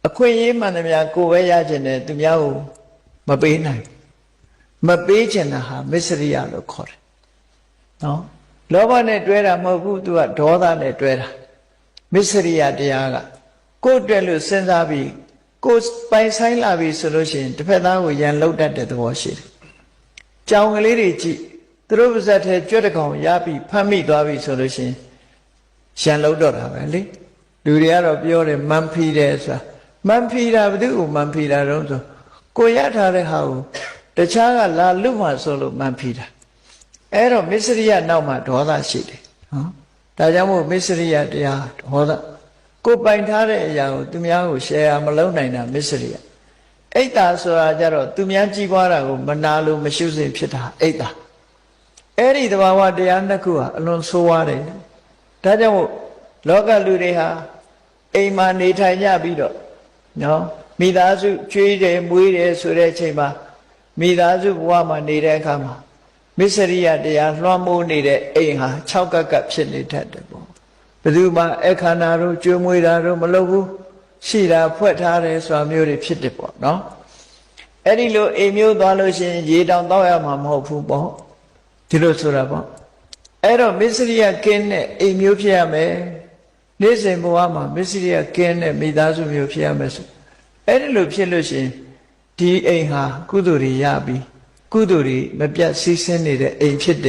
အခွင့်အရေးမှန်သမျှကိုယ်ပဲရခြင်းနဲ့သူများကိုမပေးနိုင်မပေးခြင်းတာဟာမစ္စရိယလို့ခေါ်တယ်နော်လောဘနဲ့တွဲတာမဟုတ်ဘူးသူကဒေါသနဲ့တွဲတာမစ္စရိယတရားကကိုယ်အတွက်လို့စဉ်းစားပြီးကိုယ်ပိုင်ဆိုင်လာပြီဆိုလို့ရှိရင်တစ်ဖက်သားကိုရန်လုတ်တတ်တဲ့သဘောရှိတယ်ကြောင်ကလေးတွေကြည့်သူတို့ပါဇက်ထဲကြွက်တကောင်ရပြီးဖမ်းမိသွားပြီဆိုလို့ရှိရင်ရန်လုတ်တော့တာပဲလေလူတွေကတော့ပြောတယ်မန်ဖီတယ်ဆိုတာမန်ဖီတာဘယ်သူ့ကိုမန်ဖီတာတော့ဆိုကိုရထားတဲ့ဟာကိုတခြားကလာလွတ်မှဆိုလို့မန်ဖီတာအဲ့တော့မစ္စရိယနောက်မှာဒေါသရှိတယ်နော်ဒါကြောင့်မို့မစ္စရိယတရားဒေါသကိုပိုင်ထားတဲ့အရာကိုသူများကို share မလုပ်နိုင်တာမစ္စရိယအိတ်တာဆိုတာကြတော့သူများကြည်ပွားတာကိုမနာလို့မရှုစိတ်ဖြစ်တာအိတ်တာအဲ့ဒီသဘာဝတရားနှစ်ခုဟာအလွန်ဆိုးဝါးတယ်ဒါကြောင့်မို့လောကလူတွေဟာအိမ်မှာနေထိုင်ကြပြီးတော့နော်မိသားစုကျွေးတယ်မွေးတယ်ဆိုတဲ့အချိန်မှာမိသားစုဘဝမှာနေတဲ့အခါမှာမစ္စရိယတရားလွှမ်းမိုးနေတဲ့အိမ်ဟာ6ကပ်ကပ်ဖြစ်နေတတ်တယ်ပေါ့ဘယ်သူမှအခန္ဓာတို့ကျွေးမွေးတာတို့မလုပ်ဘူးရှိတာဖွဲ့ထားတယ်ဆိုတာမျိုးတွေဖြစ်တယ်ပေါ့နော်အဲ့ဒီလိုအိမ်မျိုးသွားလို့ရှိရင်ရေတောင်တောက်ရမှာမဟုတ်ဘူးပေါ့ဒီလိုဆိုတာပေါ့အဲ့တော့မစ္စရိယကင်းတဲ့အိမ်မျိုးဖြစ်ရမယ်နေ့စဉ်ဘဝမှာမစ္စရိယကင်းတဲ့မိသားစုမျိုးဖြစ်ရမယ်ဆိုအဲ့ဒီလိုဖြစ်လို့ရှိရင်ဒီအိမ်ဟာကုသိုလ်တွေရပြီးကုသိုလ်တွေမပြတ်စီးဆင်းနေတဲ့အိမ်ဖြစ်တယ်